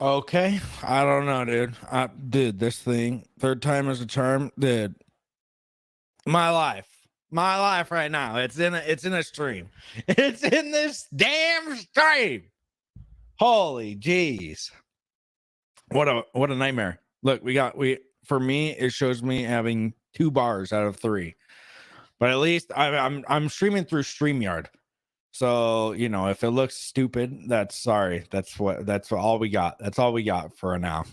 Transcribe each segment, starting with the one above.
Okay, I don't know, dude. Dude, this thing, third time is a charm, dude. My life right now. It's in a stream. It's in this damn stream. Holy jeez, what a nightmare. Look, we for me, it shows me having 2 bars out of 3, but at least I'm streaming through StreamYard. So, if it looks stupid, that's sorry. That's all we got. That's all we got for now.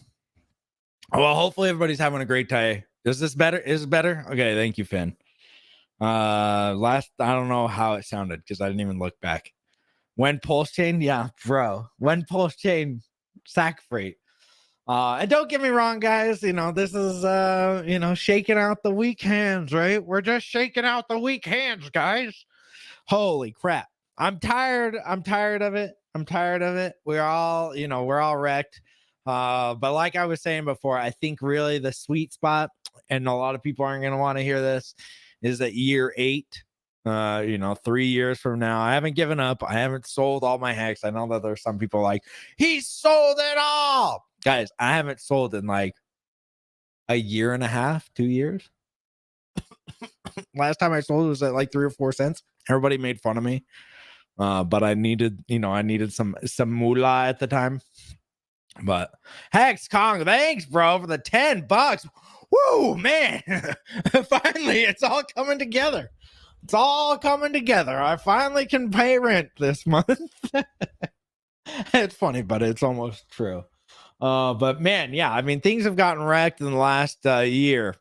Well, hopefully everybody's having a great day. Is this better? Is it better? Okay, thank you, Finn. Last I don't know how it sounded because I didn't even look back. When Pulsechain, yeah, bro. When Pulsechain sack freight. And don't get me wrong, guys. This is shaking out the weak hands, right? We're just shaking out the weak hands, guys. Holy crap. I'm tired. I'm tired of it. I'm tired of it. We're all wrecked. But like I was saying before, I think really the sweet spot, and a lot of people aren't going to want to hear this, is that year 8, 3 years from now. I haven't given up. I haven't sold all my hacks. I know that there's some people like, he sold it all. Guys, I haven't sold in like a year and a half, 2 years. Last time I sold it was at like 3 or 4 cents. Everybody made fun of me. But I needed some moolah at the time. But Hex Kong, thanks, bro, for the $10. Woo, man. Finally, it's all coming together. It's all coming together. I finally can pay rent this month. It's funny, but it's almost true. But man, yeah, I mean, things have gotten wrecked in the last year.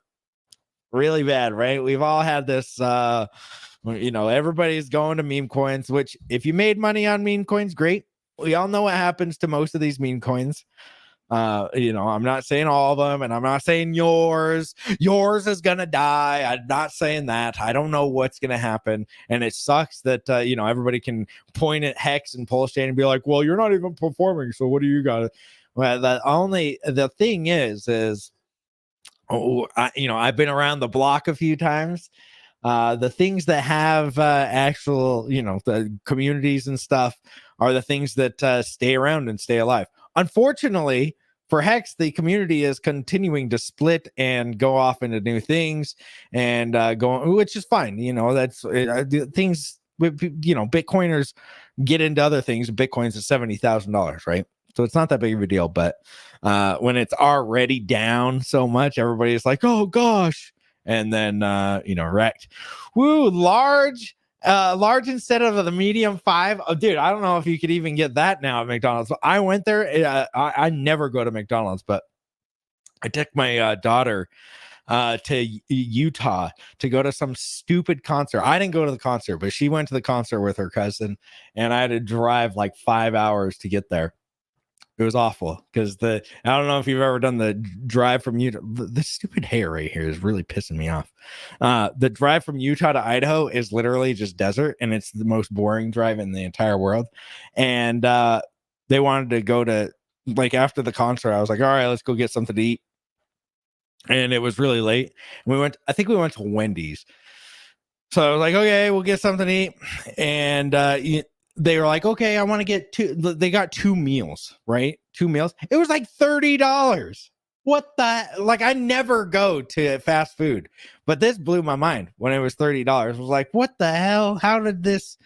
Really bad, right? We've all had this everybody's going to meme coins, which if you made money on meme coins, great. We all know what happens to most of these meme coins. I'm not saying all of them, and I'm not saying yours is gonna die. I'm not saying that. I don't know what's gonna happen, and it sucks that everybody can point at Hex and Pulsechain and be like, well, you're not even performing, so what do you got? Well, the thing is I've been around the block a few times. The things that have actual, the communities and stuff are the things that stay around and stay alive. Unfortunately, for Hex, the community is continuing to split and go off into new things and which is fine. That's things. Bitcoiners get into other things. Bitcoin's at $70,000, right? So it's not that big of a deal. But when it's already down so much, everybody's like, "Oh gosh." And then wrecked. Woo, large instead of the medium 5. Oh, dude, I don't know if you could even get that now at McDonald's. But I went there. I never go to McDonald's, but I took my daughter to Utah to go to some stupid concert. I didn't go to the concert, but she went to the concert with her cousin, and I had to drive like 5 hours to get there. It was awful because I don't know if you've ever done the drive from Utah. The stupid hair right here is really pissing me off. The drive from Utah to Idaho is literally just desert, and it's the most boring drive in the entire world. And they wanted to go to, like, after the concert, I was like, all right, let's go get something to eat. And it was really late. I think we went to Wendy's. So I was like, okay, we'll get something to eat. And they were like, okay, I want to get 2. They got 2 meals, right? 2 meals. It was like $30. What the? Like, I never go to fast food, but this blew my mind when it was $30. I was like, what the hell? How did this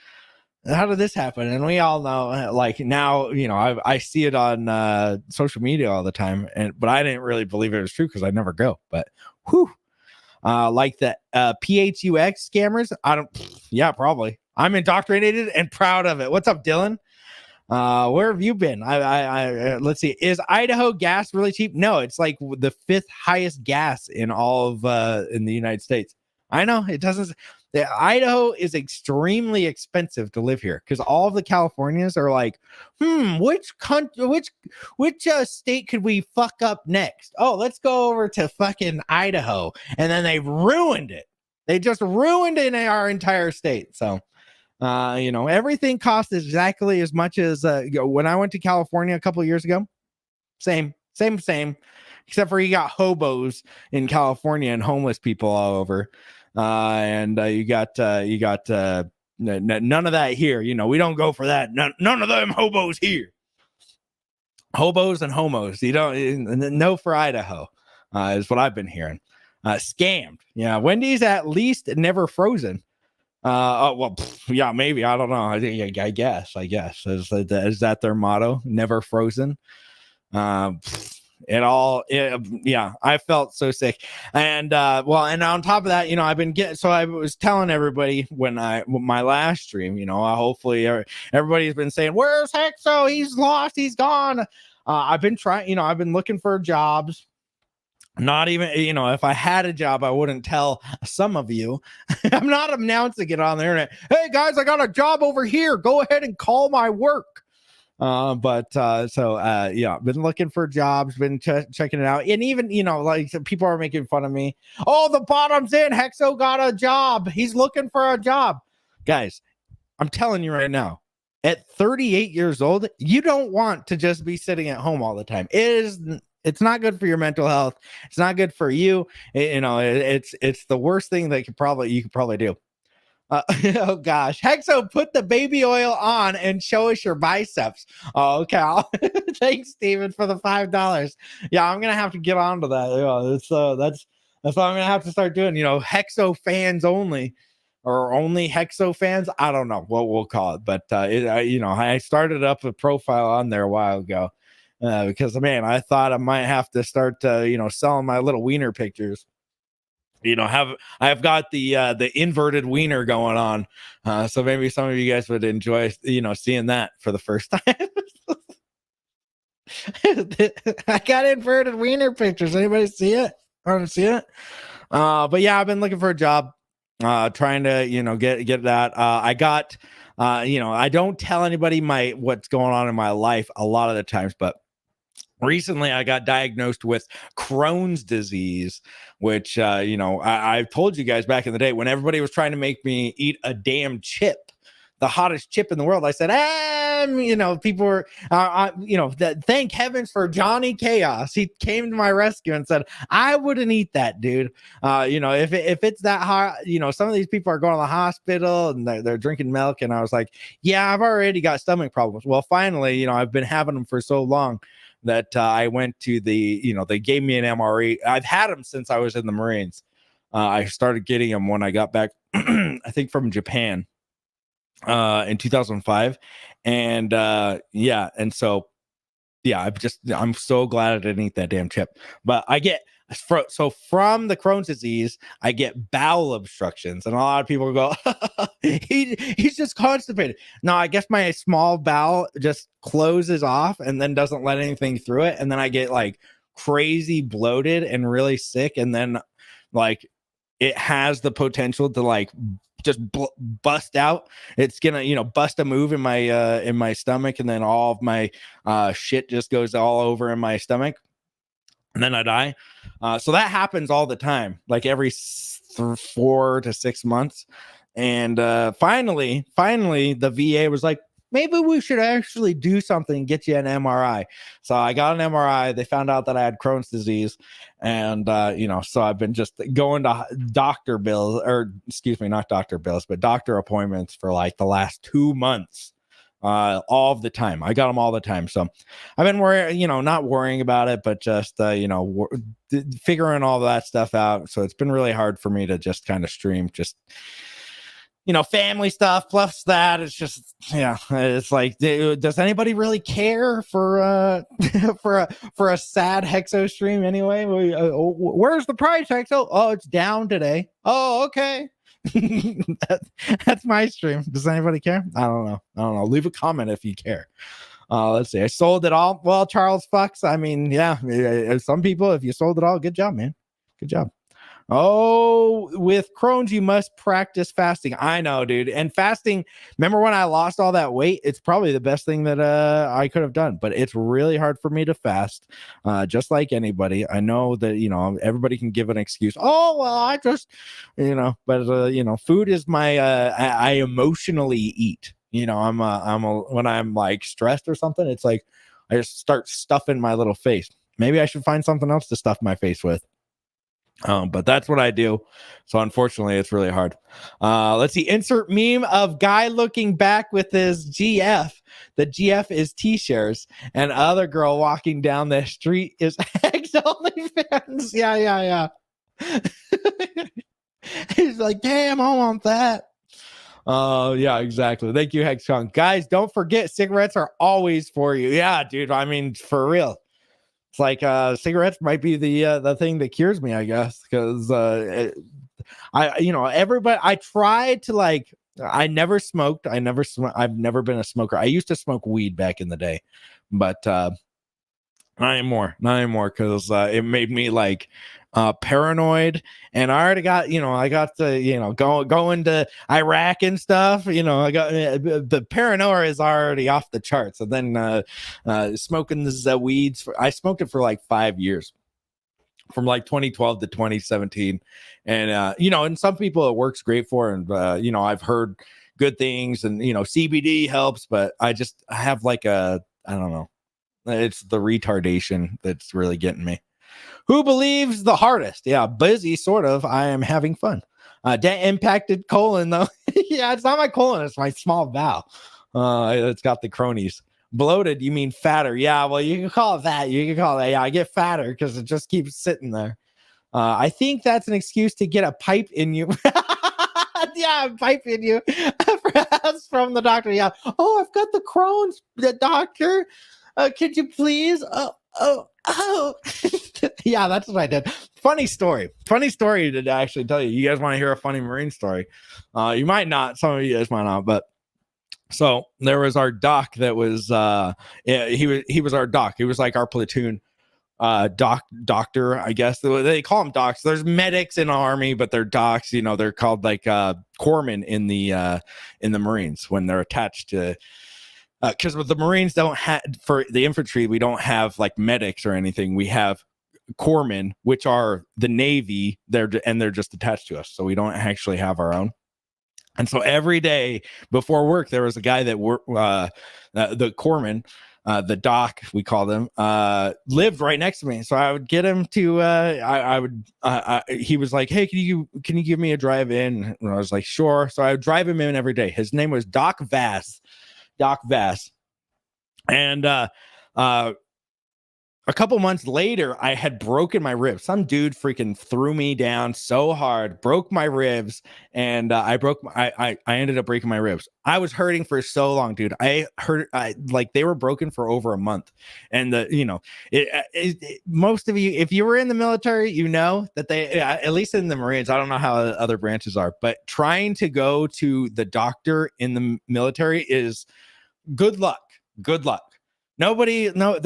happen? And we all know, like, now, I see it on social media all the time, but I didn't really believe it was true because I never go. But whew. Like the PHUX scammers, yeah, probably. I'm indoctrinated and proud of it. What's up, Dylan? Where have you been? Let's see. Is Idaho gas really cheap? No, it's like the 5th highest gas in all of in the United States. I know it doesn't. Idaho is extremely expensive to live here because all of the Californians are like, which state could we fuck up next? Oh, let's go over to fucking Idaho, and then they ruined it. They just ruined it in our entire state. So. Everything costs exactly as much as when I went to California a couple of years ago. Same, except for you got hobos in California and homeless people all over. And you got none of that here. We don't go for that. None of them hobos here. hobos and homos. You don't, no for Idaho, is what I've been hearing. Scammed. Yeah, Wendy's at least never frozen. Oh well, yeah, maybe, I don't know. I guess is that their motto? Never frozen. Yeah, I felt so sick. And well, and on top of that, I've been getting, so I was telling everybody when my last stream, hopefully everybody's been saying, where's Hexo? He's lost, he's gone. I've been trying, I've been looking for jobs. Not even, if I had a job, I wouldn't tell some of you. I'm not announcing it on the internet. Hey guys, I got a job over here. Go ahead and call my work. Yeah, been looking for jobs, been checking it out. And even, like, people are making fun of me. Oh, the bottom's in. Hexo got a job. He's looking for a job. Guys, I'm telling you right now, at 38 years old, you don't want to just be sitting at home all the time. It's not good for your mental health. It's not good for you. It's the worst thing that you could probably do. Oh gosh, Hexo, put the baby oil on and show us your biceps. Oh, okay. Thanks, Steven, for the $5. Yeah, I'm gonna have to get onto that. That's what I'm gonna have to start doing. Hexo fans only, or only Hexo fans. I don't know what we'll call it, but I started up a profile on there a while ago. Because, man, I thought I might have to start, selling my little wiener pictures. I've got the inverted wiener going on. So maybe some of you guys would enjoy, seeing that for the first time. I got inverted wiener pictures. Anybody see it? I don't see it. But yeah, I've been looking for a job, trying to, get that. I got, I don't tell anybody what's going on in my life a lot of the times, but recently I got diagnosed with Crohn's disease, which, I told you guys back in the day when everybody was trying to make me eat a damn chip, the hottest chip in the world. I said, people were, thank heavens for Johnny Chaos. He came to my rescue and said, I wouldn't eat that, dude. If it's that hot, some of these people are going to the hospital and they're drinking milk. And I was like, yeah, I've already got stomach problems. Well, finally, I've been having them for so long that I went to they gave me an MRE. I've had them since I was in the Marines. I started getting them when I got back, I think from Japan, in 2005. And and so, yeah, I'm so glad I didn't eat that damn chip. But from the Crohn's disease, I get bowel obstructions, and a lot of people go, he's just constipated. No, I guess my small bowel just closes off and then doesn't let anything through it, and then I get like crazy bloated and really sick, and then like it has the potential to like just bust out. It's gonna bust a move in my stomach, and then all of my shit just goes all over in my stomach, and then I die. So that happens all the time, like every 4 to 6 months. And finally the VA was like, maybe we should actually do something and get you an MRI. So I got an MRI. They found out that I had Crohn's disease. And, so I've been just going to doctor bills, or excuse me, not doctor bills, but doctor appointments for like the last 2 months, all of the time. I got them all the time. So I've been not worrying about it, but just, figuring all that stuff out. So it's been really hard for me to just kind of stream, just, family stuff plus that. It's just, it's like, does anybody really care for for a sad Hexo stream anyway? Where's the price, Hexo? Oh, it's down today. Oh, okay. That's my stream. Does anybody care? I don't know. Leave a comment if you care. Let's see. I sold it all. Well, Charles Fucks. I mean, yeah, some people, if you sold it all, good job, man. Good job. Oh, with Crohn's, you must practice fasting. I know, dude. And fasting, remember when I lost all that weight? It's probably the best thing that I could have done, but it's really hard for me to fast, just like anybody. I know that, everybody can give an excuse. Oh, well, I just, but, food is my, I emotionally eat. When I'm like stressed or something, it's like I just start stuffing my little face. Maybe I should find something else to stuff my face with. But that's what I do. So unfortunately, it's really hard. Let's see. Insert meme of guy looking back with his GF. The GF is T-shares, and other girl walking down the street is X OnlyFans. Yeah. He's like, damn, I want that. Yeah, exactly. Thank you, Hexcon. Guys, don't forget cigarettes are always for you. Yeah, dude. I mean, for real. It's like cigarettes might be the thing that cures me, I guess, because everybody. I tried to like. I never smoked. I've never been a smoker. I used to smoke weed back in the day, but not anymore, because it made me like paranoid, and I already got, I got to, going to Iraq and stuff. I got the paranoia is already off the charts. And then smoking this weeds. I smoked it for like 5 years, from like 2012 to 2017, and and some people it works great for, and I've heard good things, and CBD helps, but I have like I don't know. It's the retardation that's really getting me. Who believes the hardest? Yeah, busy, sort of. I am having fun. Impacted colon, though. Yeah, it's not my colon, it's my small bowel. It's got the cronies. Bloated, you mean fatter? Yeah, well, you can call it that. You can call it, yeah, I get fatter because it just keeps sitting there. I think that's an excuse to get a pipe in you. Yeah, a pipe in you. Perhaps from the doctor. Yeah. Oh, I've got the Crohn's, the doctor. Could you please? Oh. Yeah, that's what I did. Funny story to actually tell you. You guys want to hear a funny Marine story? You might not. Some of you guys might not, but so there was our doc that was he was our doc. He was like our platoon doctor, I guess they call them docs. There's medics in the army, but they're docs. They're called like corpsmen in the Marines when they're attached to, because with the Marines don't have, for the infantry, we don't have like medics or anything. We have corpsmen, which are the Navy. They're just attached to us, so we don't actually have our own. And so every day before work, there was a guy that worked, the corpsman, the doc, we call them, lived right next to me. So I would get him to, he was like, hey, can you give me a drive in? And I was like, sure. So I would drive him in every day. His name was Doc Vass. And, a couple months later, I had broken my ribs. Some dude freaking threw me down so hard, broke my ribs, and I ended up breaking my ribs. I was hurting for so long, dude. Like they were broken for over a month, and most of you, if you were in the military, that they, at least in the Marines, I don't know how other branches are, but trying to go to the doctor in the military is good luck. Good luck. They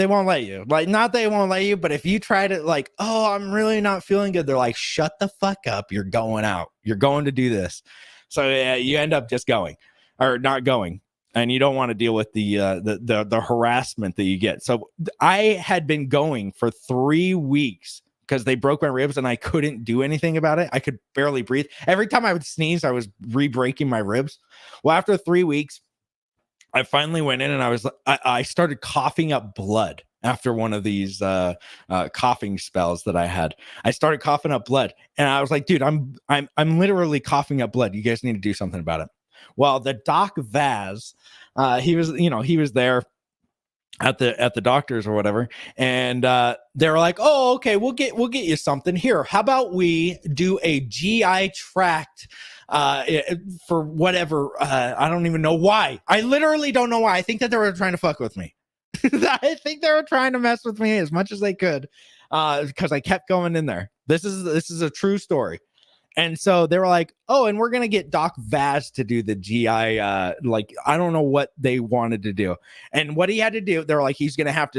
won't let you. Like, not they won't let you, but if you try to like, oh, I'm really not feeling good, they're like, shut the fuck up. You're going out. You're going to do this. So you end up just going or not going, and you don't want to deal with the harassment that you get. So I had been going for 3 weeks because they broke my ribs and I couldn't do anything about it. I could barely breathe. Every time I would sneeze, I was re-breaking my ribs. Well, after 3 weeks, I finally went in and I started coughing up blood after one of these coughing spells that I had. I started coughing up blood, and I was like, dude, I'm literally coughing up blood. You guys need to do something about it. Well, the Doc Vaz, he was there at the doctors or whatever, and they were like, oh, okay, we'll get you something here. How about we do a GI tract for whatever, I don't even know why. I literally don't know why. I think that they were trying to fuck with me. I think they were trying to mess with me as much as they could, because I kept going in there. This is a true story. And so they were like, oh, and we're going to get Doc Vaz to do the GI. Like, I don't know what they wanted to do. And what he had to do, they were like, you're going to have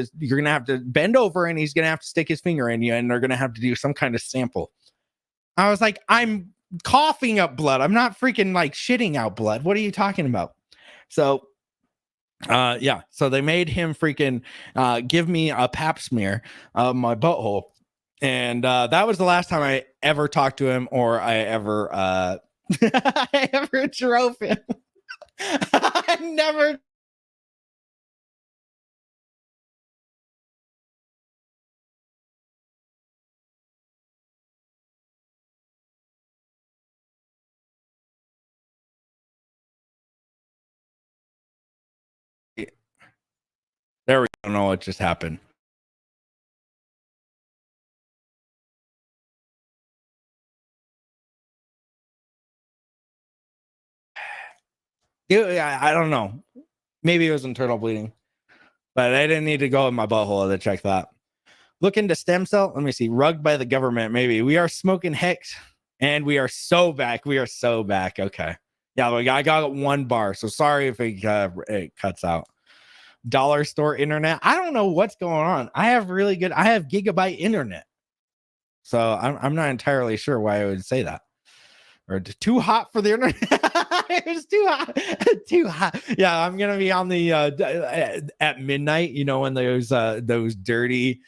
to bend over and he's going to have to stick his finger in you and they're going to have to do some kind of sample. I was like, I'm coughing up blood. I'm not freaking like shitting out blood. What are you talking about? So so they made him freaking give me a pap smear of my butthole. And that was the last time I ever talked to him or I ever I ever drove him. I never There we go. I don't know what just happened. I don't know. Maybe it was internal bleeding, but I didn't need to go in my butthole to check that. Look into stem cell. Let me see. Rugged by the government. Maybe we are smoking hex, and we are so back. We are so back. Okay. Yeah, I got 1 bar. So sorry if it cuts out. Dollar store internet. I don't know what's going on. I have gigabyte internet. So I'm not entirely sure why I would say that. Or too hot for the internet. It's too hot. Too hot. Yeah, I'm gonna be on the at midnight, you know, when those dirty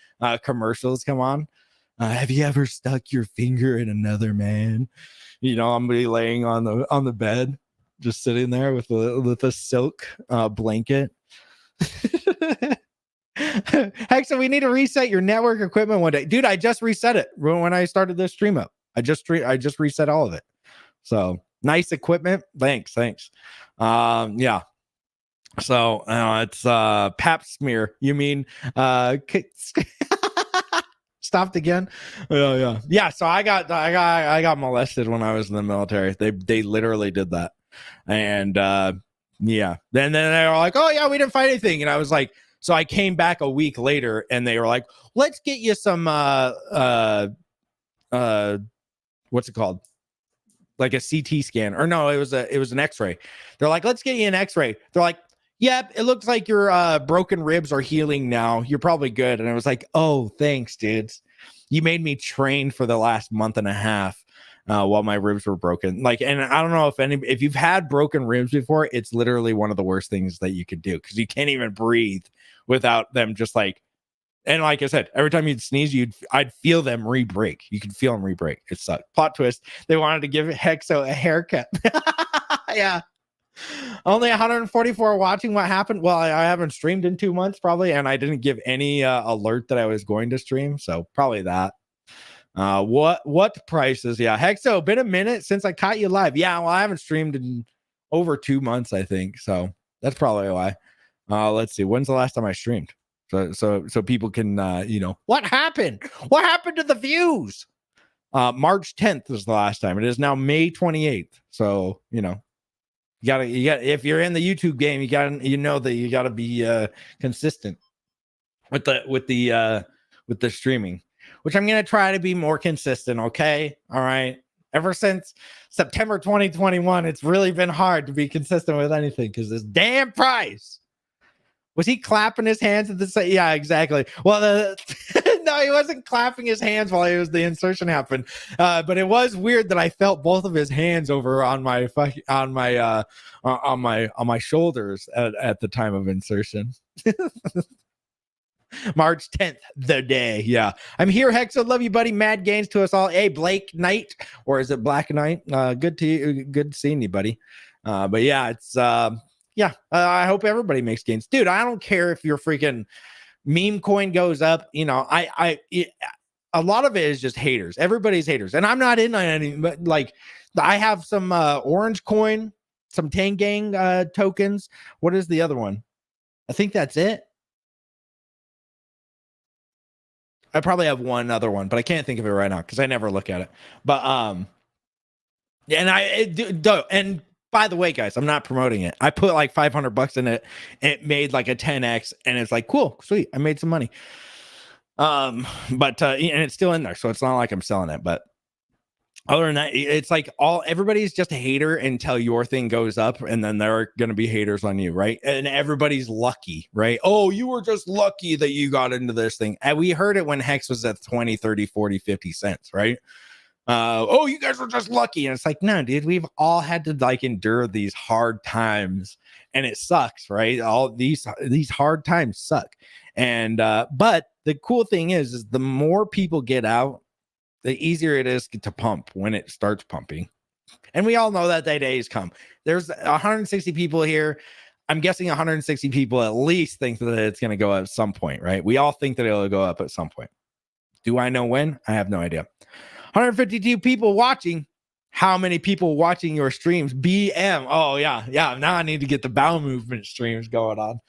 commercials come on. Have you ever stuck your finger in another man? You know, I'm gonna be laying on the bed, just sitting there with a silk blanket. Heck, so we need to reset your network equipment one day, dude. I just reset it when I started this stream up. I just reset all of it. So nice equipment. Thanks. Yeah. So it's pap smear. You mean stopped again? Yeah. So I got molested when I was in the military. They literally did that, and yeah. Then they were like, oh yeah, we didn't find anything, and I was like, so I came back a week later, and they were like, let's get you some what's it called? Like a CT scan, or no, it was an X-ray. They're like, let's get you an X-ray. They're like, yep, it looks like your broken ribs are healing now. You're probably good. And I was like, oh, thanks, dudes. You made me train for the last month and a half while my ribs were broken. Like, and I don't know if you've had broken ribs before, it's literally one of the worst things that you could do, because you can't even breathe without them just like. And like I said, every time you'd sneeze, I'd feel them re-break. You could feel them re-break. It sucked. Plot twist. They wanted to give Hexo a haircut. Yeah. Only 144 watching. What happened? Well, I haven't streamed in 2 months probably, and I didn't give any alert that I was going to stream. So probably that. What prices? Yeah. Hexo, been a minute since I caught you live. Yeah, well, I haven't streamed in over 2 months, I think. So that's probably why. Let's see. When's the last time I streamed? So people can you know, what happened to the views. March 10th was the last time. It is now May 28th. So you know, you gotta if you're in the YouTube game, you know that you gotta be consistent with the streaming, which I'm gonna try to be more consistent. Okay, all right. Ever since September 2021, it's really been hard to be consistent with anything because this damn price. Was he clapping his hands at the same? Yeah, exactly. Well, no, he wasn't clapping his hands while the insertion happened. But it was weird that I felt both of his hands over on my shoulders at the time of insertion. March 10th, the day. Yeah, I'm here. Hexo, love you, buddy. Mad gains to us all. Hey, Blake Knight, or is it Black Knight? Good to you. Good seeing you, buddy. But yeah, it's yeah, I hope everybody makes gains, dude. I don't care if your freaking meme coin goes up. You know, a lot of it is just haters. Everybody's haters, and I'm not in on any. But like, I have some orange coin, some Tangang tokens. What is the other one? I think that's it. I probably have one other one, but I can't think of it right now because I never look at it. But and by the way, guys, I'm not promoting it. I put like $500 in it, and it made like a 10x, and it's like, cool, sweet, I made some money. But and it's still in there, so it's not like I'm selling it. But other than that, it's like everybody's just a hater until your thing goes up, and then there are going to be haters on you, right? And everybody's lucky, right? Oh, you were just lucky that you got into this thing. And we heard it when Hex was at 20, 30, 40, 50 cents, right? Oh, you guys were just lucky. And it's like, no, dude, we've all had to like endure these hard times, and it sucks, right? All these hard times suck. And but the cool thing is the more people get out, the easier it is to pump when it starts pumping. And we all know that days come. There's 160 people here. I'm guessing 160 people at least think that it's going to go up at some point, right? We all think that it'll go up at some point. Do I know when? I have no idea. 152 people watching. How many people watching your streams? BM. Oh, yeah. Yeah. Now I need to get the bowel movement streams going on.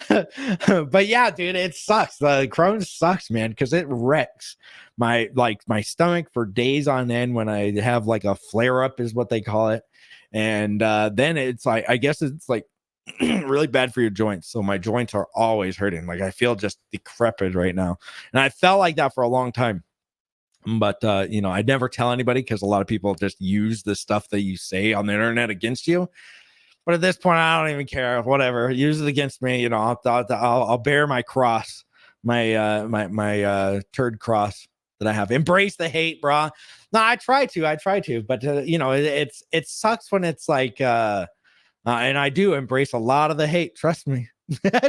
But yeah, dude, it sucks. The Crohn's sucks, man, because it wrecks my stomach for days on end when I have like a flare up, is what they call it. And then it's like, I guess it's like really bad for your joints. So my joints are always hurting. Like I feel just decrepit right now. And I felt like that for a long time. But I never tell anybody because a lot of people just use the stuff that you say on the internet against you. But at this point, I don't even care. Whatever, use it against me. I'll bear my cross, my turd cross that I have. Embrace the hate, bro. No, I try to, but it sucks when it's like, and I do embrace a lot of the hate. Trust me.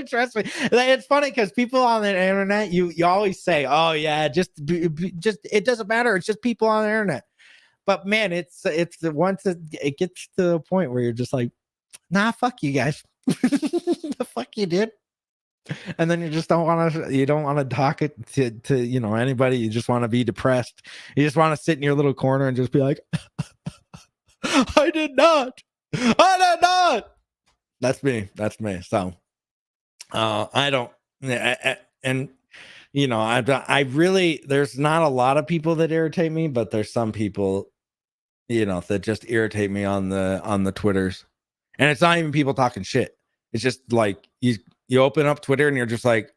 Trust me. It's funny because people on the internet, you always say, "Oh yeah, just it doesn't matter. It's just people on the internet." But man, it's the once it gets to the point where you're just like, nah, fuck you guys. The fuck you did. And then you just don't want to talk it to anybody. You just want to be depressed. You just want to sit in your little corner and just be like, I did not. That's me. So I don't, and I really, there's not a lot of people that irritate me, but there's some people, that just irritate me on the Twitters. And it's not even people talking shit. It's just like you open up Twitter and you're just like,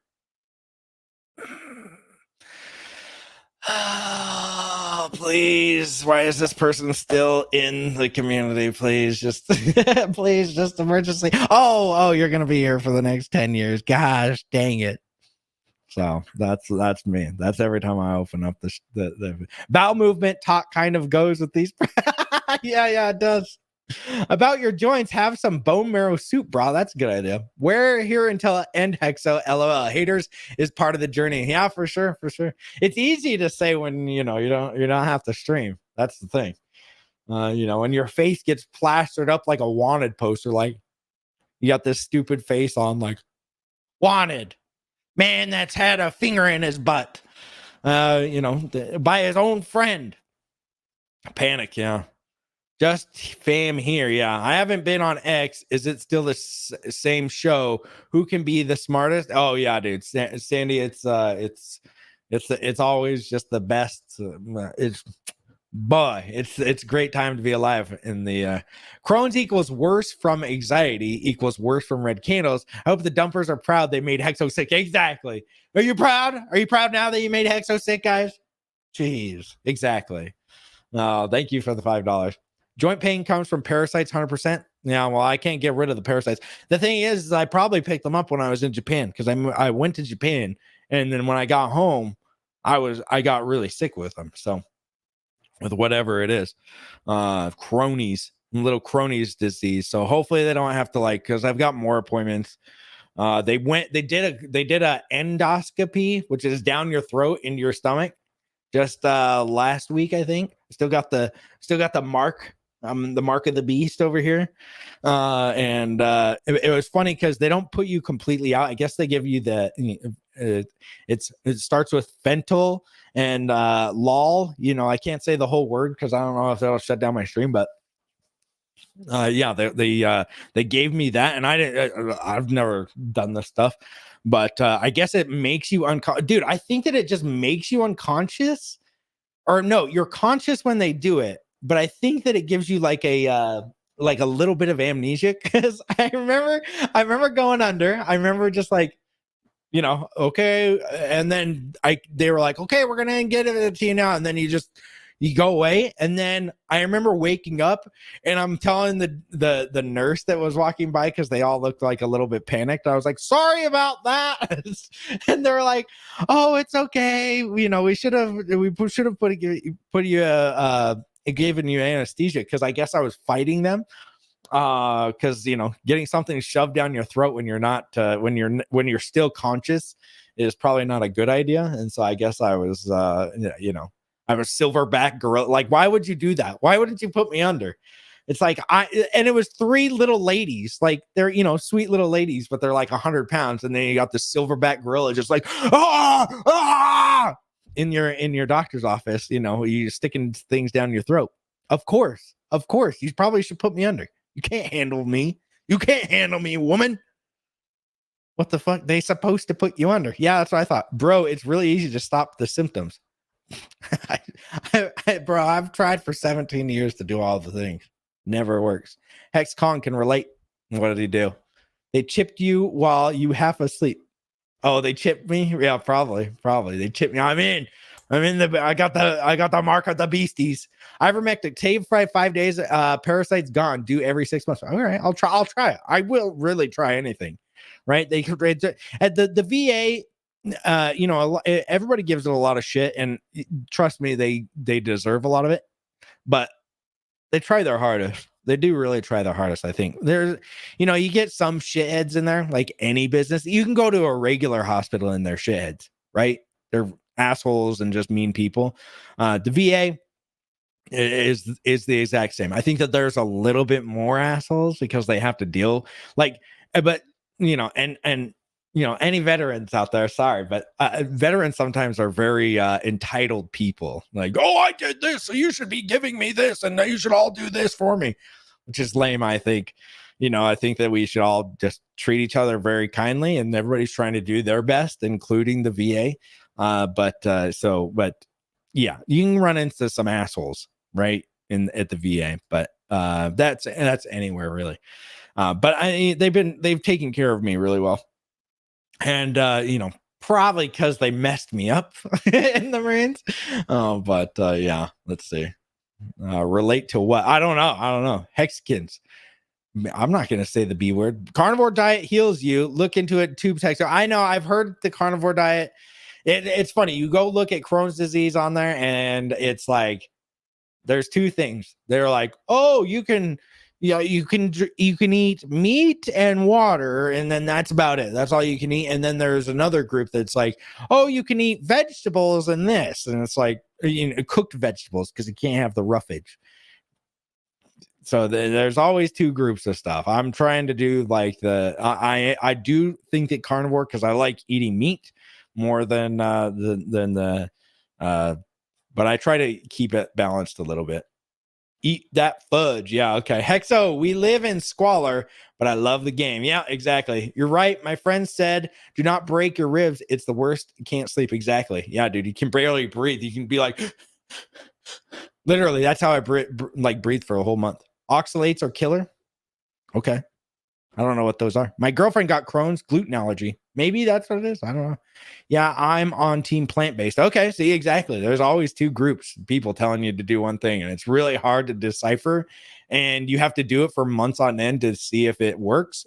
oh, please, why is this person still in the community? Please just please just emergency. Oh, you're gonna be here for the next 10 years. Gosh dang it. So that's me. That's every time I open up the bowel movement talk kind of goes with these. Yeah, it does. About your joints, have some bone marrow soup, bro. That's a good idea. We're here until end hexo. LOL. Haters is part of the journey. Yeah, for sure. It's easy to say when you don't have to stream. That's the thing. When your face gets plastered up like a wanted poster, like you got this stupid face on, like wanted man that's had a finger in his butt. By his own friend. Panic, yeah. Just fam here. Yeah. I haven't been on X. Is it still the same show? Who can be the smartest? Oh yeah, dude. Sandy, it's always just the best. It's a great time to be alive in the Crohn's equals worse from anxiety equals worse from red candles. I hope the dumpers are proud they made Hexo sick. Exactly. Are you proud? Are you proud now that you made Hexo sick, guys? Jeez. Exactly. Thank you for the $5. Joint pain comes from parasites 100%. Yeah, well, I can't get rid of the parasites. The thing is I probably picked them up when I was in Japan because I went to Japan, and then when I got home, I got really sick with them. So with whatever it is, little cronies disease. So hopefully they don't have to because I've got more appointments. They did a endoscopy, which is down your throat into your stomach. Just last week, I think. Still got the mark. The mark of the beast over here. And it was funny because they don't put you completely out. I guess they give you it starts with fentanyl and lol. I can't say the whole word because I don't know if that'll shut down my stream, but yeah, they gave me that, and I've never done this stuff, but I guess it makes you unconscious. Dude, I think that it just makes you unconscious, or no, you're conscious when they do it, but I think that it gives you like a little bit of amnesia because I remember going under. I remember just okay, and then they were like, okay, we're gonna get it to you now, and then you go away, and then I remember waking up and I'm telling the nurse that was walking by because they all looked like a little bit panicked. I was like, sorry about that. And they're like, oh, it's okay. We should have put you given you anesthesia because I guess I was fighting them because getting something shoved down your throat when you're not when you're still conscious is probably not a good idea. And so I guess I was I'm a silverback gorilla. Like, why would you do that? Why wouldn't you put me under? It's like and it was 3 little ladies, like they're sweet little ladies, but they're like 100 pounds, and then you got the silverback gorilla just like in your doctor's office, you sticking things down your throat. Of course, you probably should put me under. You can't handle me. You can't handle me, woman. What the fuck? They supposed to put you under. Yeah, that's what I thought. Bro, it's really easy to stop the symptoms. Bro, I've tried for 17 years to do all the things. Never works. HexCon can relate. What did he do? They chipped you while you half asleep. Oh, they chipped me? Yeah, probably. They chipped me. I'm in I got the mark of the beasties. Ivermectin, save for 5 days. Parasites gone. Do every 6 months. All right, I'll try it. I will really try anything. Right? They could at the VA. Everybody gives it a lot of shit, and trust me, they deserve a lot of it, but they try their hardest. They do really try their hardest. I think there's, you get some shitheads in there, like any business. You can go to a regular hospital and they're shitheads, right? They're assholes and just mean people. The VA is the exact same. I think that there's a little bit more assholes because they have to deal but any veterans out there, sorry, but veterans sometimes are very entitled people. Like, oh, I did this, so you should be giving me this, and you should all do this for me, which is lame, I think. I think that we should all just treat each other very kindly, and everybody's trying to do their best, including the VA. But yeah, you can run into some assholes, right, at the VA, but that's anywhere really. But they've taken care of me really well. And probably because they messed me up in the Marines. But yeah, let's see. Relate to what? I don't know. Hexkins. I'm not going to say the B word. Carnivore diet heals you. Look into it. Tube text. I know. I've heard the carnivore diet. It's funny. You go look at Crohn's disease on there, and it's like there's two things. They're like, oh, you can eat meat and water, and then that's about it. That's all you can eat. And then there's another group that's like, oh, you can eat vegetables and this, and it's like cooked vegetables because you can't have the roughage. So there's always two groups of stuff. I'm trying to do like I do think that carnivore because I like eating meat more than but I try to keep it balanced a little bit. Eat that fudge. Yeah, okay. Hexo, we live in squalor, but I love the game. Yeah, exactly. You're right. My friend said, do not break your ribs. It's the worst. You can't sleep. Exactly. Yeah, dude. You can barely breathe. You can be like, literally, that's how I breathe for a whole month. Oxalates are killer. Okay. I don't know what those are. My girlfriend got Crohn's gluten allergy. Maybe that's what it is. I don't know. Yeah, I'm on team plant-based. Okay, see, exactly. There's always two groups, people telling you to do one thing, and it's really hard to decipher. And you have to do it for months on end to see if it works.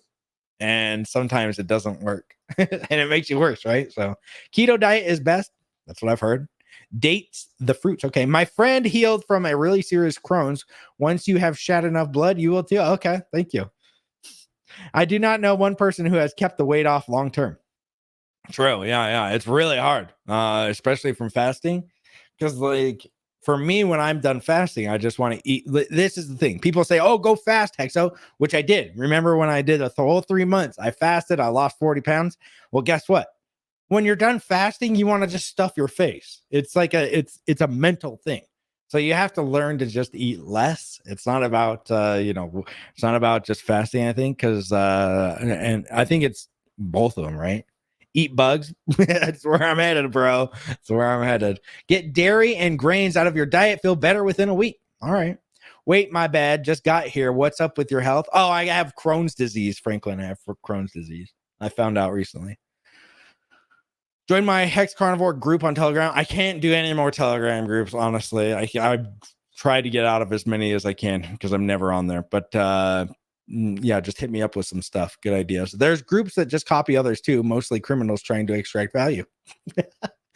And sometimes it doesn't work. And it makes you worse, right? So keto diet is best. That's what I've heard. Dates the fruits. Okay. My friend healed from a really serious Crohn's. Once you have shed enough blood, you will too. Okay. Thank you. I do not know one person who has kept the weight off long term. True. Yeah. It's really hard, especially from fasting. Because, like, for me, when I'm done fasting, I just want to eat. This is the thing. People say, oh, go fast, Hexo, which I did. Remember when I did a whole 3 months? I fasted. I lost 40 pounds. Well, guess what? When you're done fasting, you want to just stuff your face. It's like it's a mental thing. So you have to learn to just eat less. It's not about, it's not about just fasting, I think, because, and I think it's both of them, right? Eat bugs. That's where I'm headed, bro. That's where I'm headed. Get dairy and grains out of your diet. Feel better within a week. All right. Wait, my bad. Just got here. What's up with your health? Oh, I have Crohn's disease, Franklin. I have Crohn's disease. I found out recently. Join my Hex Carnivore group on Telegram. I can't do any more Telegram groups, honestly. I try to get out of as many as I can because I'm never on there. But yeah, just hit me up with some stuff. Good ideas. There's groups that just copy others too, mostly criminals trying to extract value.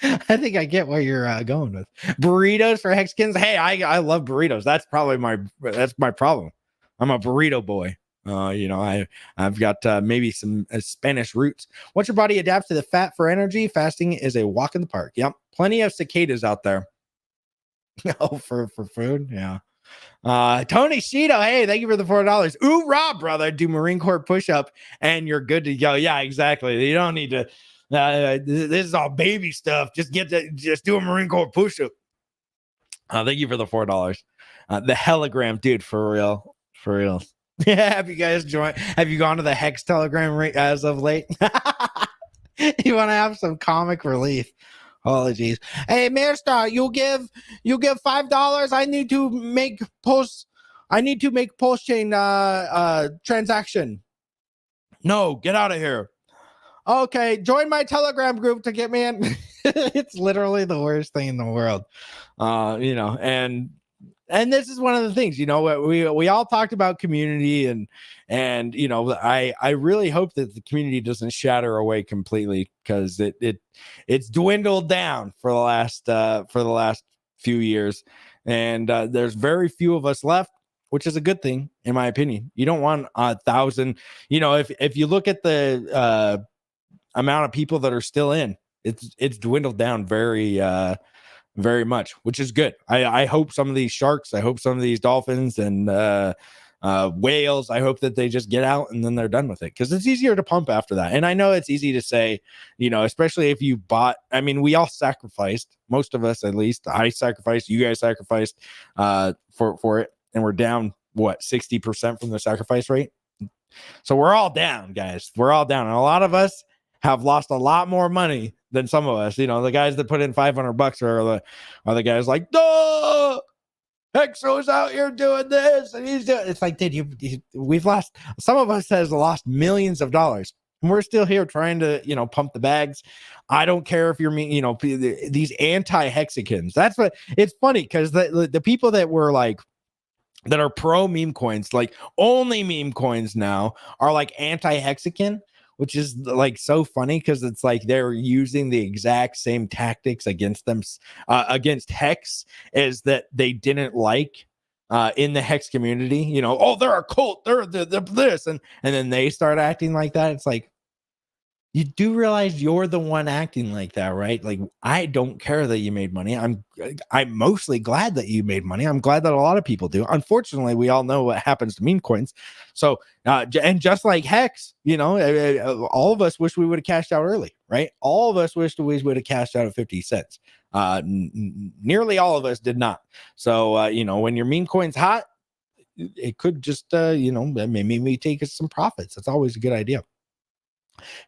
I think I get where you're going with burritos for Hexkins. Hey, I love burritos. That's probably my problem. I'm a burrito boy. I've got maybe some Spanish roots. Once your body adapts to the fat for energy, fasting is a walk in the park. Yep. Plenty of cicadas out there. Oh, for food. Yeah. Tony Shito, hey, thank you for the $4. Ooh, Rob, brother, do Marine Corps push-up and you're good to go. Yeah, exactly. You don't need to this is all baby stuff. Just do a Marine Corps push-up. Thank you for the $4. The hologram, dude, for real. Yeah, have you guys joined? Have you gone to the Hex Telegram as of late? You want to have some comic relief. Holy jeez. Hey, Master, you give $5. I need to make Pulsechain transaction. No, get out of here. Okay, join my Telegram group to get me in. It's literally the worst thing in the world. And this is one of the things, we all talked about community and I really hope that the community doesn't shatter away completely, because it's dwindled down for the last few years, and there's very few of us left, which is a good thing in my opinion. You don't want 1,000. If you look at the amount of people that are still in, it's dwindled down very much, which is good. I hope some of these sharks, I hope some of these dolphins and whales, I hope that they just get out and then they're done with it, because it's easier to pump after that. And I know it's easy to say, especially if you bought, we all sacrificed, most of us at least. I sacrificed, you guys sacrificed for it, and we're down 60% from the sacrifice rate. So we're all down, guys. We're all down, and a lot of us have lost a lot more money than some of us. The guys that put in $500 are the guys like, duh, Hexo's out here doing this and he's doing. It's like, dude, we've lost. Some of us has lost millions of dollars, and we're still here trying to pump the bags. I don't care if you're these anti-hexicans. That's what it's funny, because the people that were like, that are pro meme coins, like only meme coins now, are like anti-hexican, which is like so funny, because it's like they're using the exact same tactics against them, against Hex, as that they didn't like in the Hex community. Oh, they're a cult, they're this, and then they start acting like that. It's like, you do realize you're the one acting like that, right? Like, I don't care that you made money. I'm mostly glad that you made money. I'm glad that a lot of people do. Unfortunately, we all know what happens to meme coins. So, and just like Hex, all of us wish we would have cashed out early, right? All of us wished we would have cashed out at 50 cents. Nearly all of us did not. So, when your meme coin's hot, it could just, maybe take us some profits. That's always a good idea.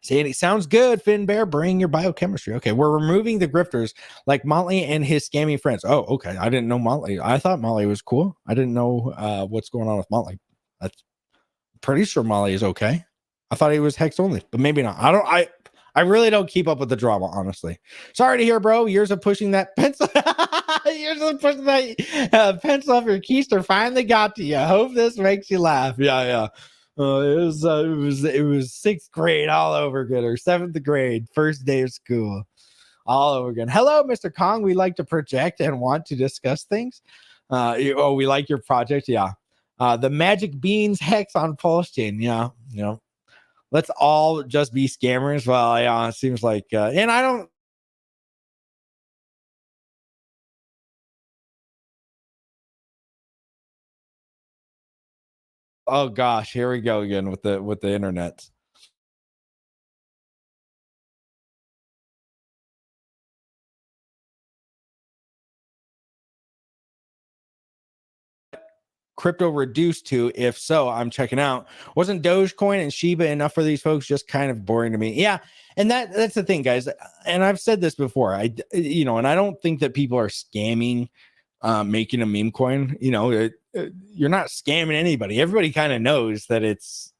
Sandy, sounds good, Finn Bear. Bring your biochemistry. Okay, we're removing the grifters like Motley and his scammy friends. Oh, okay. I didn't know Motley. I thought Motley was cool. I didn't know what's going on with Motley. I'm pretty sure Motley is okay. I thought he was Hex only, but maybe not. I really don't keep up with the drama, honestly. Sorry to hear, bro. Years of pushing that pencil. Years of pushing that pencil off your keister finally got to you. I hope this makes you laugh. Yeah. It was sixth grade all over again, or seventh grade, first day of school, all over again. Hello, Mr. Kong. We like to project and want to discuss things. We like your project. Yeah. The magic beans Hex on Pulsechain. Yeah. Let's all just be scammers. Well, yeah, it seems like, and I don't. Oh gosh, here we go again with the internet. Crypto reduced to? If so, I'm checking out. Wasn't Dogecoin and Shiba enough for these folks? Just kind of boring to me. Yeah, and that's the thing, guys. And I've said this before. And I don't think that people are scamming, making a meme coin. You're not scamming anybody. Everybody kind of knows that it's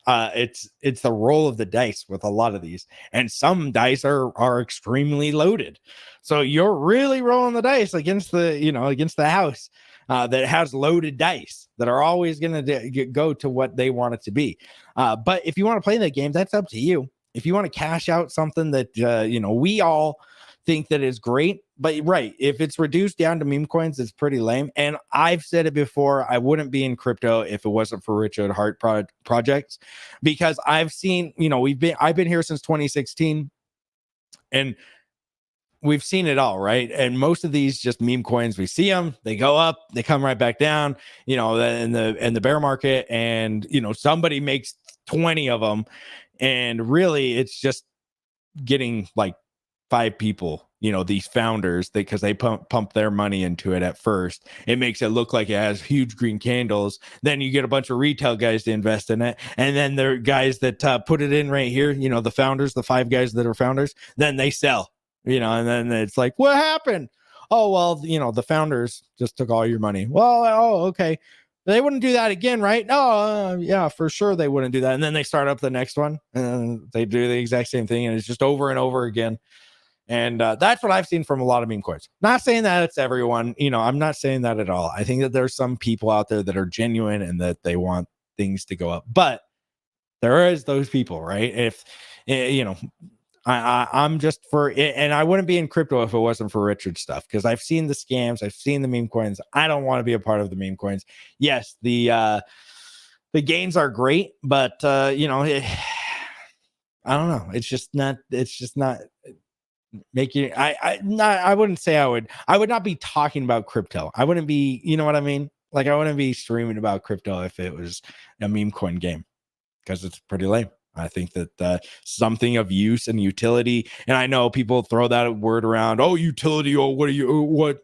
the roll of the dice with a lot of these, and some dice are extremely loaded. So you're really rolling the dice against the house that has loaded dice that are always going to go to what they want it to be. But if you want to play the game, that's up to you. If you want to cash out something that we all think that is great, but right, if it's reduced down to meme coins, it's pretty lame. And I've said it before, I wouldn't be in crypto if it wasn't for Richard Hart projects, because I've seen, I've been here since 2016, and we've seen it all, right? And most of these just meme coins, we see them, they go up, they come right back down, in the bear market, and somebody makes 20 of them, and really it's just getting like 5 people these founders, because they pump their money into it at first. It makes it look like it has huge green candles. Then you get a bunch of retail guys to invest in it, and then there are guys that put it in right here, the founders, the 5 guys that are founders, then they sell, and then it's like, what happened? Oh, well, the founders just took all your money. Well, oh, okay. They wouldn't do that again, right? No, yeah, for sure they wouldn't do that. And then they start up the next one, and they do the exact same thing, and it's just over and over again. And that's what I've seen from a lot of meme coins. Not saying that it's everyone, I'm not saying that at all. I think that there's some people out there that are genuine and that they want things to go up, but there is those people, right? If I'm just for it, and I wouldn't be in crypto if it wasn't for Richard stuff, because I've seen the scams, I've seen the meme coins. I don't want to be a part of the meme coins. Yes, the gains are great, but I don't know. It's just not making. I wouldn't say I would not be talking about crypto. I wouldn't be, you know what I mean? Like, I wouldn't be streaming about crypto if it was a meme coin game, because it's pretty lame. I think that something of use and utility, and I know people throw that word around, oh, utility, oh, what?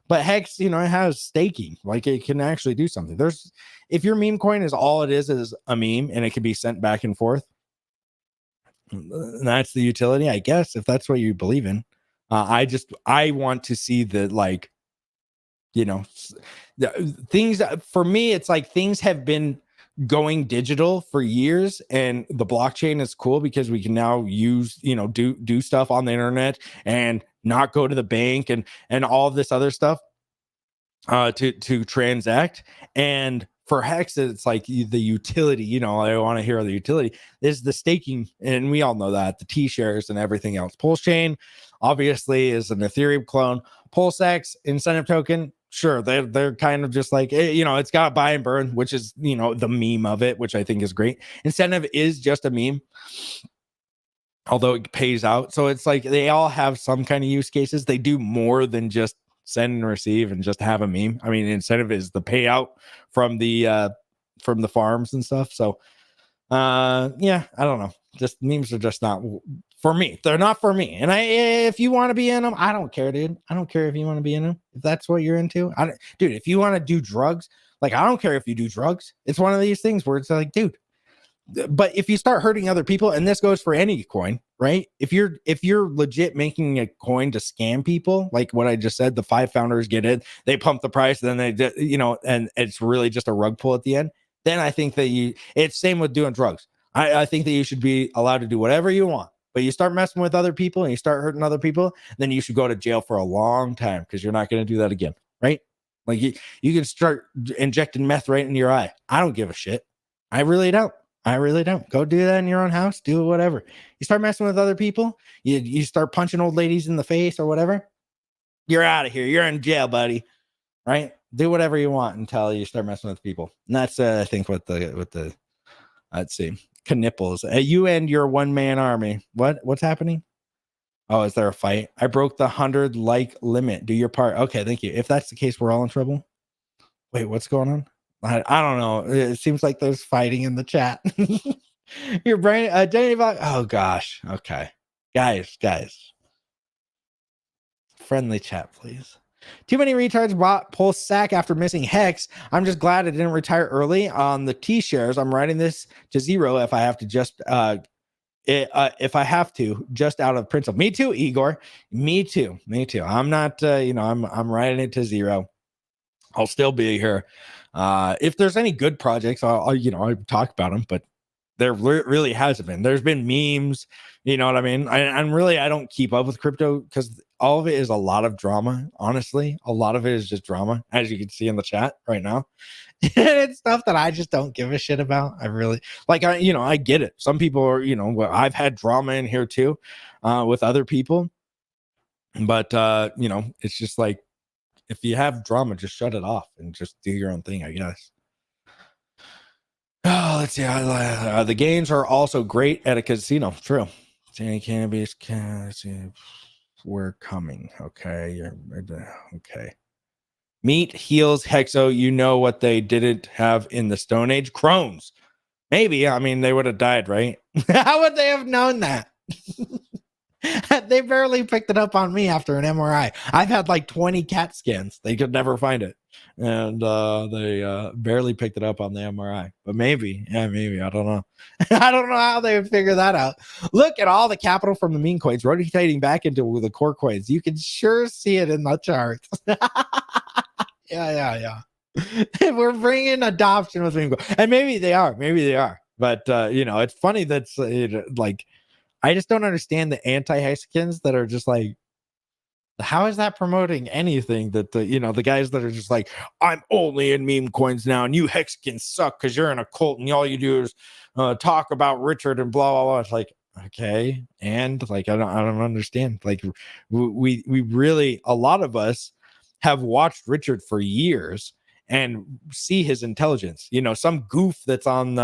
But Hex, it has staking. Like, it can actually do something. If your meme coin is all it is a meme, and it can be sent back and forth, that's the utility, I guess, if that's what you believe in. I want to see the, like, things that, for me, it's like things have been going digital for years, and the blockchain is cool because we can now use, do stuff on the internet and not go to the bank and all of this other stuff to transact. And for Hex, it's like the utility, I want to hear the utility is the staking, and we all know that, the T-shares and everything else. Pulsechain obviously is an Ethereum clone. Pulsex incentive token, sure, they're kind of just like, it's got buy and burn, which is, the meme of it, which I think is great. Incentive is just a meme, although it pays out. So it's like they all have some kind of use cases. They do more than just send and receive and just have a meme. I mean, incentive is the payout from the farms and stuff. So yeah, I don't know. Just memes are just not for me. They're not for me. And if you want to be in them, I don't care, dude. I don't care if you want to be in them. If that's what you're into, dude, if you want to do drugs, like, I don't care if you do drugs. It's one of these things where it's like, dude, but if you start hurting other people, and this goes for any coin, right? If you're legit making a coin to scam people, like what I just said, the 5 founders get it, they pump the price, then they, and it's really just a rug pull at the end. Then I think that it's same with doing drugs. I think that you should be allowed to do whatever you want, but you start messing with other people and you start hurting other people, then you should go to jail for a long time, because you're not going to do that again, right? Like, you can start injecting meth right in your eye. I don't give a shit. I really don't. Go do that in your own house. Do whatever. You start messing with other people, you start punching old ladies in the face or whatever, you're out of here. You're in jail, buddy. Right? Do whatever you want until you start messing with people. And that's I think what the let's see, Knipples. You and your one-man army. What's happening? Oh, is there a fight? I broke the 100 like limit. Do your part. Okay, thank you. If that's the case, we're all in trouble. Wait, what's going on? I don't know. It seems like there's fighting in the chat. Your brain, oh gosh. Okay, guys, friendly chat, please. Too many retards bought Pulsechain after missing Hex. I'm just glad I didn't retire early on the T shares. I'm writing this to 0 if I have to just if I have to, just out of principle. Me too, Igor. Me too. I'm not I'm writing it to 0. I'll still be here. If there's any good projects, I'll talk about them, but there really hasn't been. There's been memes, you know what I mean? I'm really, I don't keep up with crypto because all of it is a lot of drama. Honestly, a lot of it is just drama, as you can see in the chat right now. It's stuff that I just don't give a shit about. I really I get it. Some people are, I've had drama in here too, with other people, but it's just like, if you have drama, just shut it off and just do your own thing, I guess. Oh, let's see. The games are also great at a casino. True. Cannabis. We're coming. Okay. Okay. Meat, heals, Hexo. You know what they didn't have in the Stone Age? Crones. Maybe. I mean, they would have died, right? How would they have known that? They barely picked it up on me after an MRI. I've had like 20 CAT scans. They could never find it. And they barely picked it up on the MRI. But maybe, maybe. I don't know. I don't know how they would figure that out. Look at all the capital from the meme coins rotating back into the core coins. You can sure see it in the charts. Yeah. We're bringing adoption with meme coins. And maybe they are. But, it's funny that's like, I just don't understand the anti-Hexicans that are just like, how is that promoting anything that the guys that are just like, I'm only in meme coins now and you Hexicans suck because you're in a cult and all you do is talk about Richard and blah blah blah. It's like, okay, and like I don't understand. Like we really, a lot of us have watched Richard for years and see his intelligence. Some goof that's on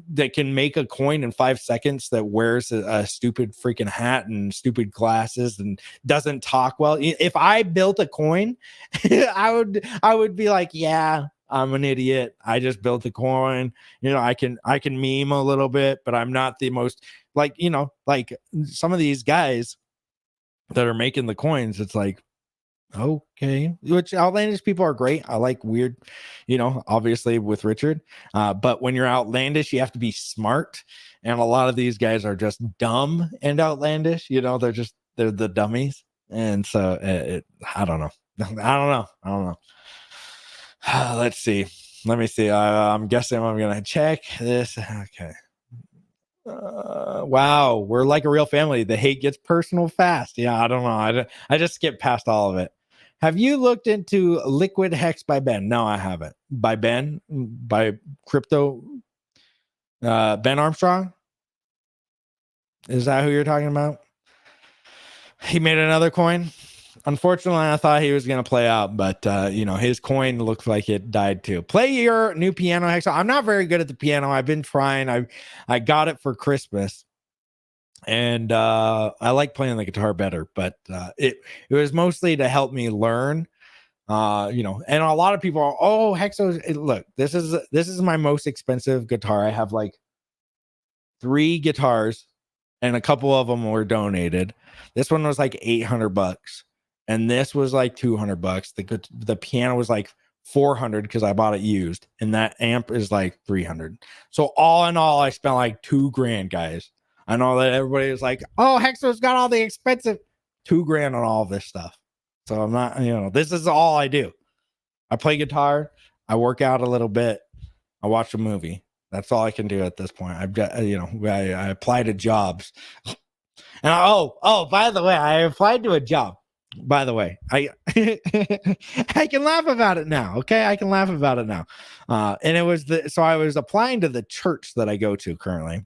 that can make a coin in 5 seconds that wears a stupid freaking hat and stupid glasses and doesn't talk well. If I built a coin, I would be like, yeah, I'm an idiot. I just built a coin. I can meme a little bit, but I'm not the most like some of these guys that are making the coins. It's like, okay, which outlandish people are great. I like weird, obviously with Richard. But when you're outlandish, you have to be smart. And a lot of these guys are just dumb and outlandish. They're the dummies. And so I don't know. I don't know. Let's see. Let me see. I'm guessing I'm going to check this. Okay. Wow, we're like a real family. The hate gets personal fast. Yeah, I don't know. I just skipped past all of it. Have you looked into Liquid Hex by Ben? No, I haven't. By Ben? By crypto? Ben Armstrong? Is that who you're talking about? He made another coin. Unfortunately, I thought he was going to play out, but his coin looks like it died too. Play your new piano hex. I'm not very good at the piano. I've been trying. I got it for Christmas. And I like playing the guitar better, but it was mostly to help me learn. And a lot of people are, oh, Hexos. Look, this is my most expensive guitar. I have like 3 guitars, and a couple of them were donated. This one was like $800, and this was like $200. The piano was like $400 because I bought it used, and that amp is like $300. So all in all, I spent like $2,000, guys. I know that everybody is like, oh, Hexo's got all the expensive $2,000 on all this stuff. So I'm not, this is all I do. I play guitar. I work out a little bit. I watch a movie. That's all I can do at this point. I've got, I apply to jobs. And by the way, I applied to a job. By the way, I can laugh about it now. Okay. I can laugh about it now. And it was so I was applying to the church that I go to currently.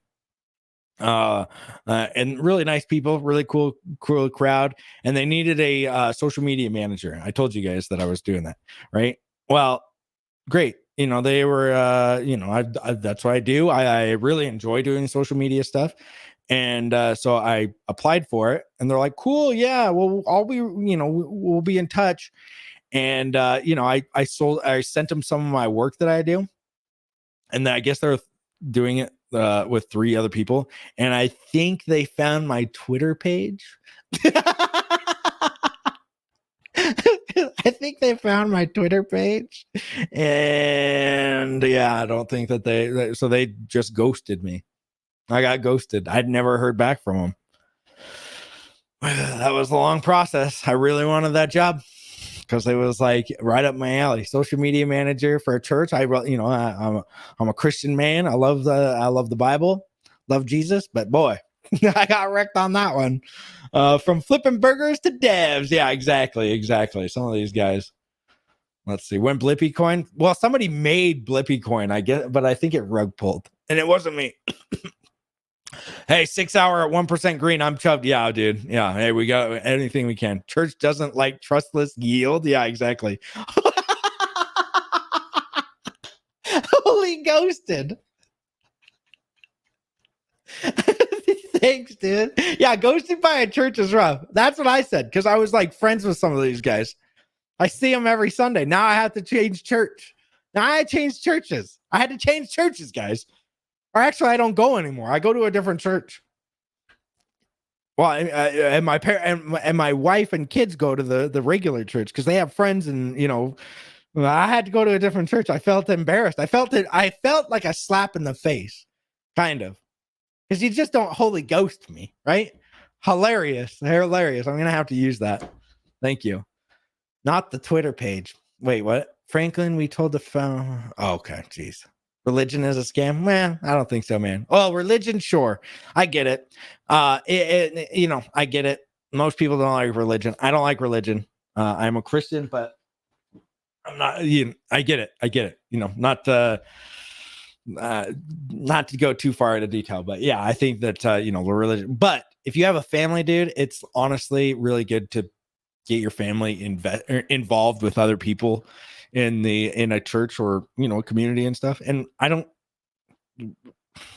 And really nice people, really cool crowd, and they needed a social media manager. I told you guys that I was doing that, right? Well, great. They were I that's what I do. I really enjoy doing social media stuff. And so I applied for it, and they're like, cool, yeah, well, we'll be in touch. And I sent them some of my work that I do, and I guess they're doing it with 3 other people, and I think they found my Twitter page. I think they found my Twitter page, and yeah, I don't think that they just ghosted me. I got ghosted. I'd never heard back from them. That was a long process. I really wanted that job because it was like right up my alley. Social media manager for a church. I'm a Christian man. I love the Bible, love Jesus, but boy, I got wrecked on that one. From flipping burgers to devs. Yeah, exactly. Some of these guys. Let's see. When Blippy Coin? Well, somebody made Blippy Coin, I guess, but I think it rug pulled, and it wasn't me. Hey, 6 hour at 1% green. I'm chubbed. Yeah, dude. Yeah. Hey, we got anything we can. Church doesn't like trustless yield. Yeah, exactly. Holy ghosted. Thanks, dude. Yeah, ghosted by a church is rough. That's what I said because I was like friends with some of these guys. I see them every Sunday. Now I have to change church. Now I changed churches. I had to change churches, guys. Or actually, I don't go anymore. I go to a different church. Well, and my and my wife and kids go to the regular church because they have friends, and I had to go to a different church. I felt embarrassed. I felt like a slap in the face, kind of, because you just don't Holy Ghost me, right? Hilarious. I'm gonna have to use that. Thank you. Not the Twitter page. Wait, what? Franklin, we told the phone. Oh, okay, jeez. Religion is a scam, man. I don't think so, man. Well, religion, sure, I get it. I get it. Most people don't like religion. I don't like religion. I'm a Christian, but I'm not. I get it. Not to go too far into detail, but yeah, I think that religion. But if you have a family, dude, it's honestly really good to get your family involved with other people in a church or community and stuff. And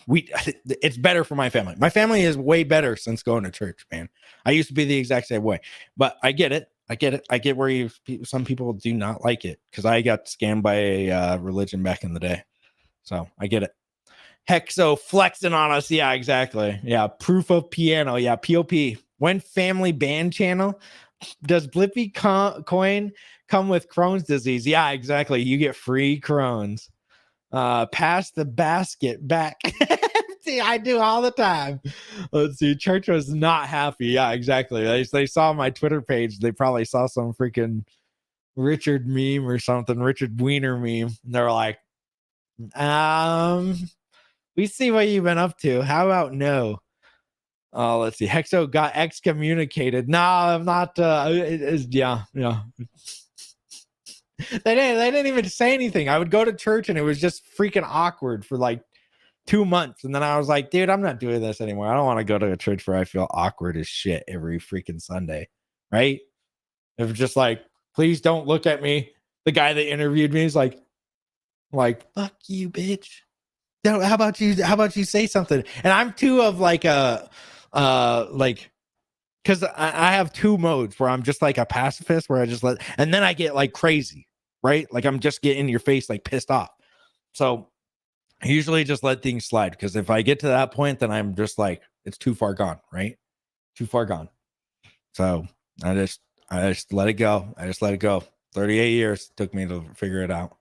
it's better for my family. My family is way better since going to church, man. I used to be the exact same way, but I get it. I get where some people do not like it, because I got scammed by a religion back in the day. So I get it. Hexo flexing on us. Yeah, exactly. Yeah. Proof of piano. Yeah. POP. When family band channel. Does Blippy coin come with Crohn's disease? Yeah, exactly. You get free Crohn's. Pass the basket back. See, I do all the time. Let's see. Church was not happy. Yeah, exactly. They saw my Twitter page. They probably saw some freaking Richard meme or something, Richard Wiener meme. And they're like, we see what you've been up to. How about no? Oh, let's see. Hexo got excommunicated. No, I'm not. Yeah. They didn't even say anything. I would go to church and it was just freaking awkward for like 2 months, and then I was like, dude, I'm not doing this anymore. I don't want to go to a church where I feel awkward as shit every freaking Sunday, right? It was just like, please don't look at me. The guy that interviewed me is like, fuck you, bitch. How about you say something? And I'm too of like a because I have two modes where I'm just like a pacifist, where I just and then I get like crazy, right? Like I'm just getting in your face, like pissed off. So I usually just let things slide, because if I get to that point, then I'm just like, it's too far gone, right? Too far gone. So I just let it go. 38 years took me to figure it out.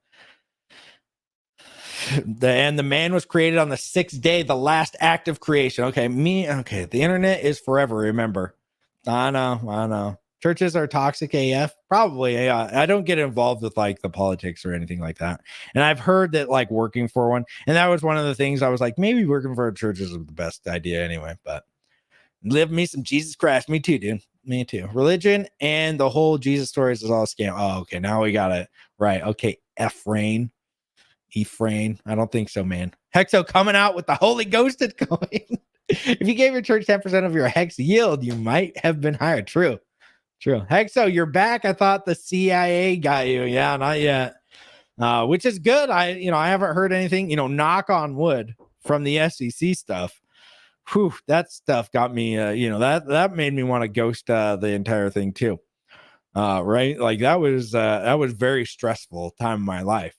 The man was created on the 6th day, the last act of creation. Okay, the internet is forever, remember. I know. Churches are toxic AF. Probably. Yeah. I don't get involved with like the politics or anything like that. And I've heard that like working for one, and that was one of the things I was like, maybe working for a church is the best idea anyway. But live me some Jesus Christ. Me too, dude. Me too. Religion and the whole Jesus stories is all a scam. Oh, okay. Now we got it right. Okay. Ephraim. I don't think so, man. Hexo coming out with the Holy Ghosted coin. If you gave your church 10% of your hex yield, you might have been hired. True. Hexo, you're back. I thought the CIA got you. Yeah, not yet. Which is good. I haven't heard anything, knock on wood, from the SEC stuff. Whew, that stuff got me, that made me want to ghost the entire thing too. Right? Like that was very stressful time of my life.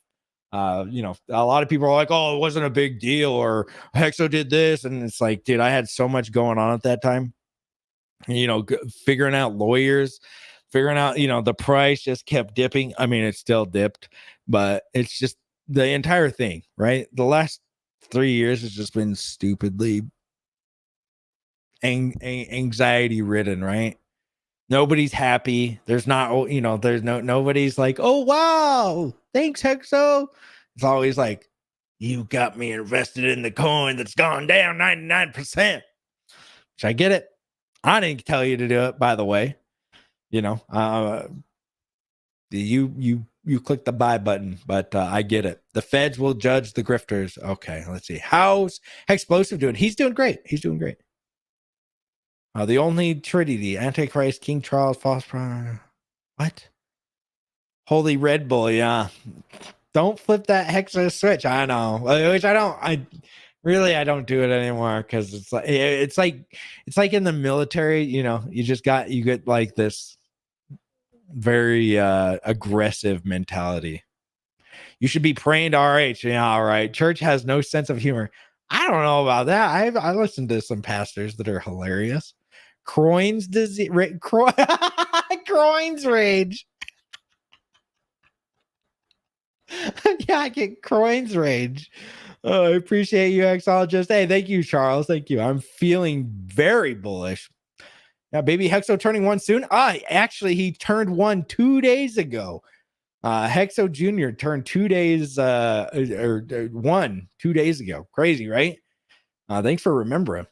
A lot of people are like, oh, it wasn't a big deal, or Hexo did this. And it's like, dude, I had so much going on at that time, figuring out lawyers, figuring out, the price just kept dipping. I mean, it still dipped, but it's just the entire thing, right? The last 3 years has just been stupidly anxiety ridden, right? Nobody's happy. There's not, nobody's like, oh, wow, thanks, Hexo. It's always like, you got me invested in the coin that's gone down 99%. Which I get it. I didn't tell you to do it, by the way. You click the buy button, but I get it. The feds will judge the grifters. Okay, let's see. How's Explosive doing? He's doing great. The only Trinity, Antichrist, King Charles, false prophet. What? Holy Red Bull, yeah. Don't flip that Hexa switch. I know. Which I don't. I don't do it anymore, because it's like in the military. You get like this very aggressive mentality. You should be praying to RH. Yeah, all right. Church has no sense of humor. I don't know about that. I listened to some pastors that are hilarious. Crohn's disease. Crohn's rage. Yeah, I get Crohn's rage. Oh, I appreciate you, Exologist. Hey, thank you, Charles. Thank you. I'm feeling very bullish. Yeah, baby Hexo turning 1 soon. Actually, he turned 1 2 days ago. Hexo Jr. turned 2 days, or 2 days ago. Crazy, right? Thanks for remembering.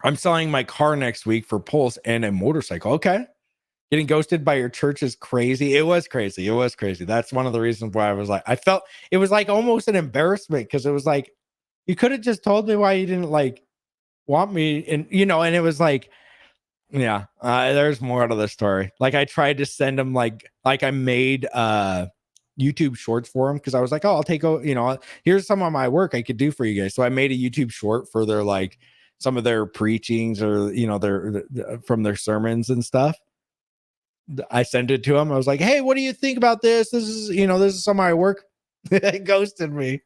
I'm selling my car next week for Pulse and a motorcycle. Okay. Getting ghosted by your church is crazy. It was crazy. It was crazy. That's one of the reasons why I was like, I felt it was like almost an embarrassment because it was like, you could have just told me why you didn't like want me. And, and it was like, yeah, there's more to the story. Like I tried to send him like I made YouTube shorts for him because I was like, oh, I'll take here's some of my work I could do for you guys. So I made a YouTube short for their like some of their preachings or their from their sermons and stuff. I sent it to him. I was like, hey, what do you think about this? This is some of my work. He ghosted me.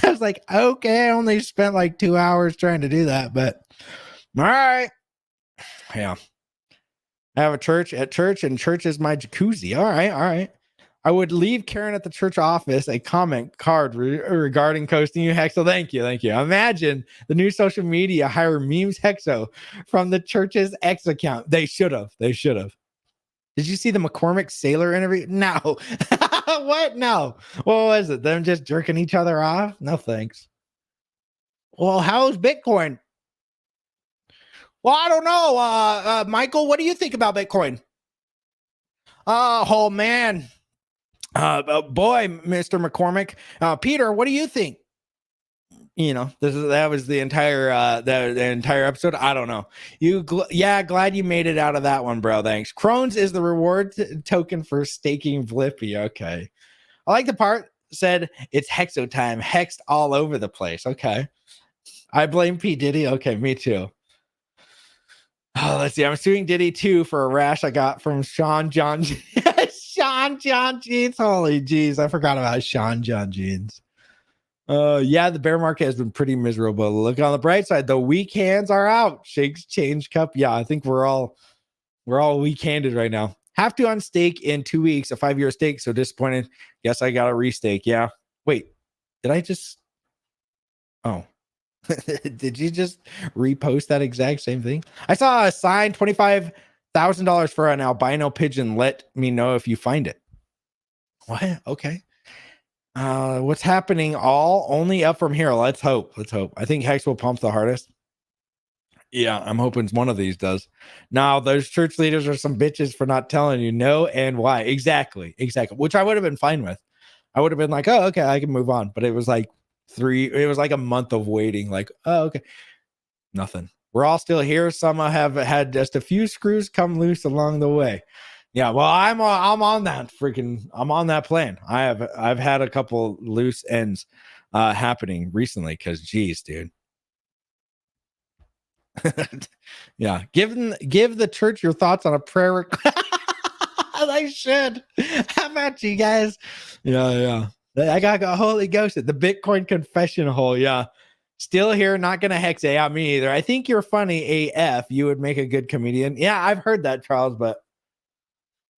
I was like, okay, I only spent like 2 hours trying to do that, but all right. Yeah. I have a church, and church is my jacuzzi. All right. I would leave Karen at the church office a comment card regarding coasting you, Hexo. Thank you. Imagine the new social media hire memes Hexo from the church's X account. They should have. Did you see the McCormick Sailor interview? No. What? No. What was it? Them just jerking each other off? No, thanks. Well, how's Bitcoin? Well, I don't know. Michael, what do you think about Bitcoin? Oh, man. Boy, Mr. McCormick. Peter, what do you think? That was the entire the entire episode. I don't know. Glad you made it out of that one, bro. Thanks. Crohn's is the reward token for staking Blippy. Okay. I like the part said it's Hexo time, hexed all over the place. Okay. I blame P. Diddy. Okay, me too. Oh, let's see. I'm suing Diddy too for a rash I got from Sean John Sean John Jeans. Holy jeez, I forgot about Sean John Jeans. The bear market has been pretty miserable. Look on the bright side, the weak hands are out. Shakes change cup. Yeah, I think we're all weak-handed right now. Have to unstake in 2 weeks, a 5-year stake. So disappointed. Guess I got to restake. Yeah. Wait, did I just? Oh. Did you just repost that exact same thing? I saw a sign $25,000 for an albino pigeon. Let me know if you find it. What? Okay. What's happening? All only up from here. Let's hope. I think Hex will pump the hardest. Yeah, I'm hoping one of these does. Now, those church leaders are some bitches for not telling you no and why. Exactly. Which I would have been fine with. I would have been like, oh, okay, I can move on. But it was like a month of waiting. Like, oh, okay. Nothing. We're all still here. Some have had just a few screws come loose along the way. Yeah, well, I'm on that I'm on that plan. I've had a couple loose ends happening recently because geez, dude. Yeah, give the church your thoughts on a prayer. I should. How about you guys? Yeah. I got holy ghosted. The Bitcoin confession hole. Yeah. Still here, not gonna hex A out me either. I think you're funny AF. You would make a good comedian. Yeah, I've heard that, Charles, but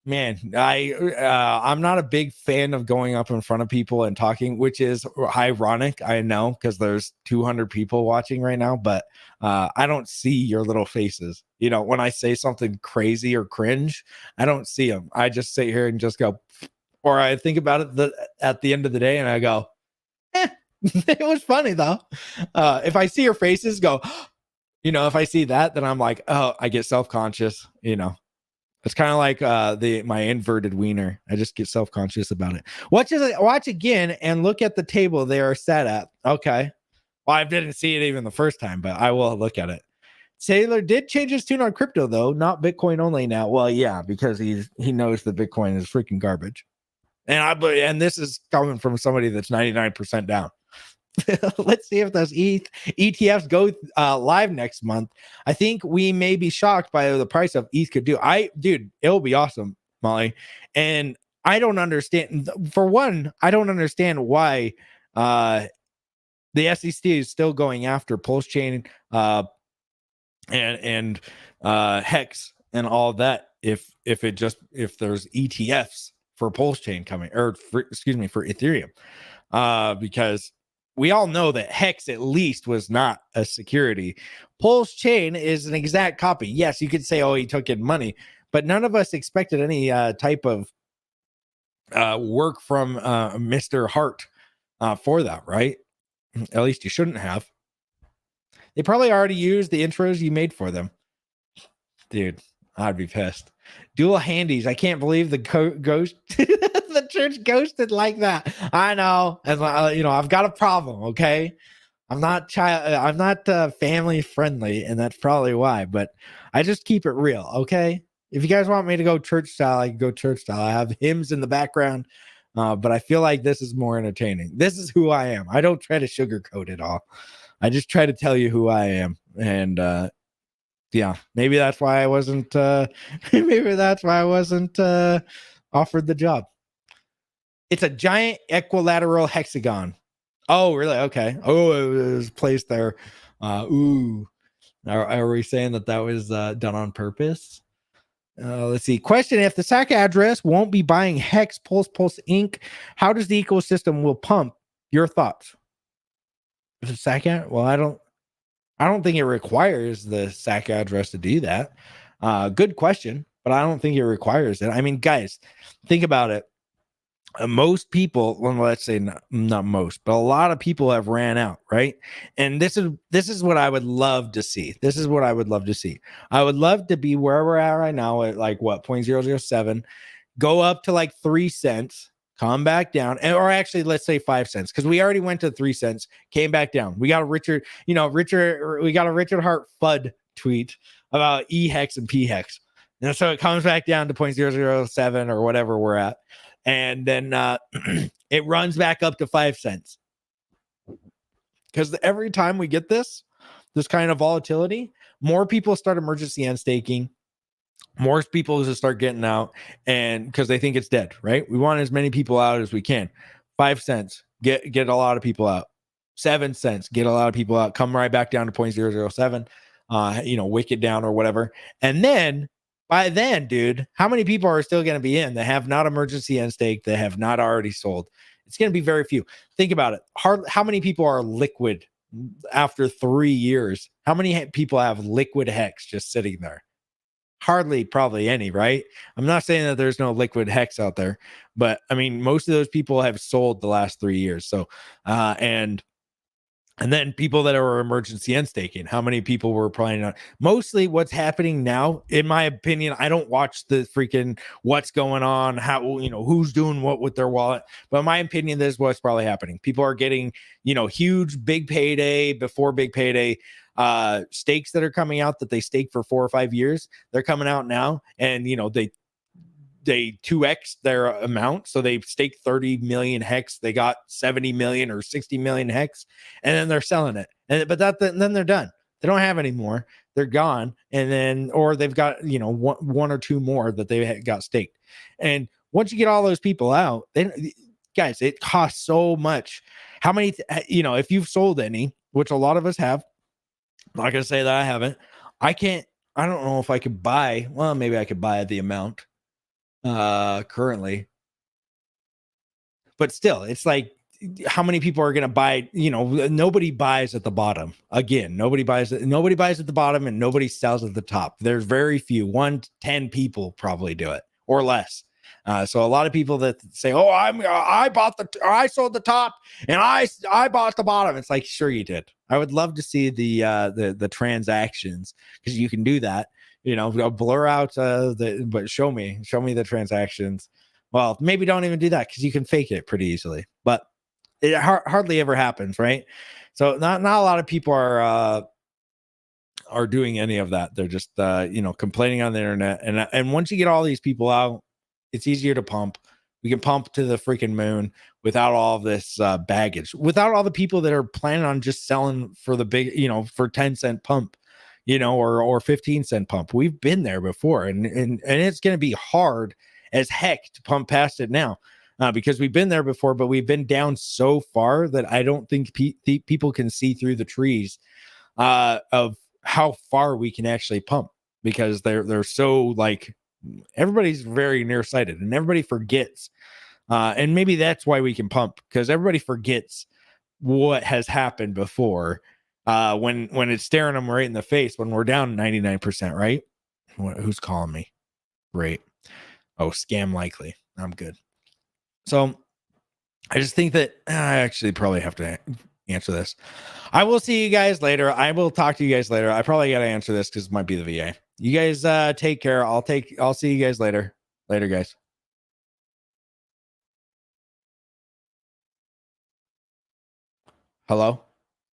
man, I'm not a big fan of going up in front of people and talking, which is ironic. I know because there's 200 people watching right now, but I don't see your little faces. When I say something crazy or cringe, I don't see them. I just sit here and just go, or I think about it at the end of the day and I go, it was funny though. If I see your faces go, if I see that, then I'm like, oh, I get self-conscious, It's kind of like my inverted wiener. I just get self-conscious about it. Watch again and look at the table they are set at. Okay. Well, I didn't see it even the first time, but I will look at it. Sailor did change his tune on crypto though, not Bitcoin only now. Well, yeah, because he knows that Bitcoin is freaking garbage. And this is coming from somebody that's 99% down. Let's see if those ETFs go live next month. I think we may be shocked by the price of ETH could do. It'll be awesome, Molly. And I don't understand. For one, I don't understand why the SEC is still going after Pulsechain, and hex and all that if there's ETFs for Pulsechain coming, or for Ethereum, because we all know that hex at least was not a security. Pulsechain is an exact copy. Yes, you could say, oh, he took in money, but none of us expected any type of work from Mr. Hart for that, right? At least you shouldn't have. They probably already used the intros you made for them. Dude, I'd be pissed. Dual handies. I can't believe the ghost, the church ghosted like that. I know. And I've got a problem. Okay, I'm not family friendly, and that's probably why. But I just keep it real. Okay, if you guys want me to go church style, I can go church style. I have hymns in the background, but I feel like this is more entertaining. This is who I am. I don't try to sugarcoat it all. I just try to tell you who I am, and yeah, maybe that's why I wasn't offered the job. It's a giant equilateral hexagon. Oh, really? Okay. Oh, it was placed there. Ooh. Are we saying that was done on purpose? Let's see. Question: if the SAC address won't be buying Hex, Pulse Inc., how does the ecosystem will pump? Your thoughts? If the SAC well, I don't think it requires the SAC address to do that. Good question, but I don't think it requires it. I mean, guys, think about it. Most people, well, let's say not most, but a lot of people have ran out, right? And this is what I would love to see. This is what I would love to see. I would love to be where we're at right now at like what 0.007, go up to like 3 cents, come back down, or actually let's say 5 cents, because we already went to 3 cents, came back down. We got a Richard Hart FUD tweet about E hex and P hex, and so it comes back down to 0.007 or whatever we're at, and then it runs back up to 5 cents. Because every time we get this kind of volatility, more people start emergency end staking. More people just start getting out, and because they think it's dead, right? We want as many people out as we can. 5 cents, get a lot of people out. 7 cents, get a lot of people out. Come right back down to 0.007, wick it down or whatever. And then by then, dude, how many people are still going to be in that have not emergency end stake, that have not already sold? It's going to be very few. Think about it. How many people are liquid after 3 years? How many people have liquid hex just sitting there? Hardly, probably any, right? I'm not saying that there's no liquid hex out there, but I mean, most of those people have sold the last 3 years. So, and then people that are emergency end staking, how many people were planning on? Mostly what's happening now, in my opinion, I don't watch the freaking what's going on, how, who's doing what with their wallet. But in my opinion, this is what's probably happening. People are getting, huge big payday before big payday stakes that are coming out that they stake for 4 or 5 years. They're coming out now, and they 2x their amount. So they staked 30 million hex. They got 70 million or 60 million hex, and then they're selling it. But then they're done. They don't have any more. They're gone. And then, or they've got, one or two more that they got staked. And once you get all those people out, then guys, it costs so much. How many, if you've sold any, which a lot of us have, I'm not going to say that I haven't. I don't know if I could buy. Well, maybe I could buy the amount currently, but still, it's like, how many people are going to buy? Nobody buys at the bottom. Again, nobody buys at the bottom, and nobody sells at the top. There's very few, 1 to 10 people probably do it or less. So a lot of people that say, "Oh, I sold the top and I bought the bottom." It's like, sure you did. I would love to see the transactions, because you can do that. Blur out but show me the transactions. Well, maybe don't even do that, because you can fake it pretty easily, but it hardly ever happens, right? So not a lot of people are doing any of that. They're just complaining on the internet, and once you get all these people out, it's easier to pump. We can pump to the freaking moon without all of this baggage, without all the people that are planning on just selling for the big, for 10 cent pump, or 15 cent pump. We've been there before, and it's going to be hard as heck to pump past it now, because we've been there before, but we've been down so far that I don't think people can see through the trees of how far we can actually pump, because they're so like, everybody's very nearsighted and everybody forgets. And maybe that's why we can pump, because everybody forgets what has happened before, when it's staring them right in the face when we're down 99%, right? Who's calling me? Great. Oh, scam likely. I'm good. So I just think that I actually probably have to answer this. I will see you guys later. I will talk to you guys later. I probably got to answer this because it might be the VA. You guys take care. I'll see you guys later. Later, guys. Hello?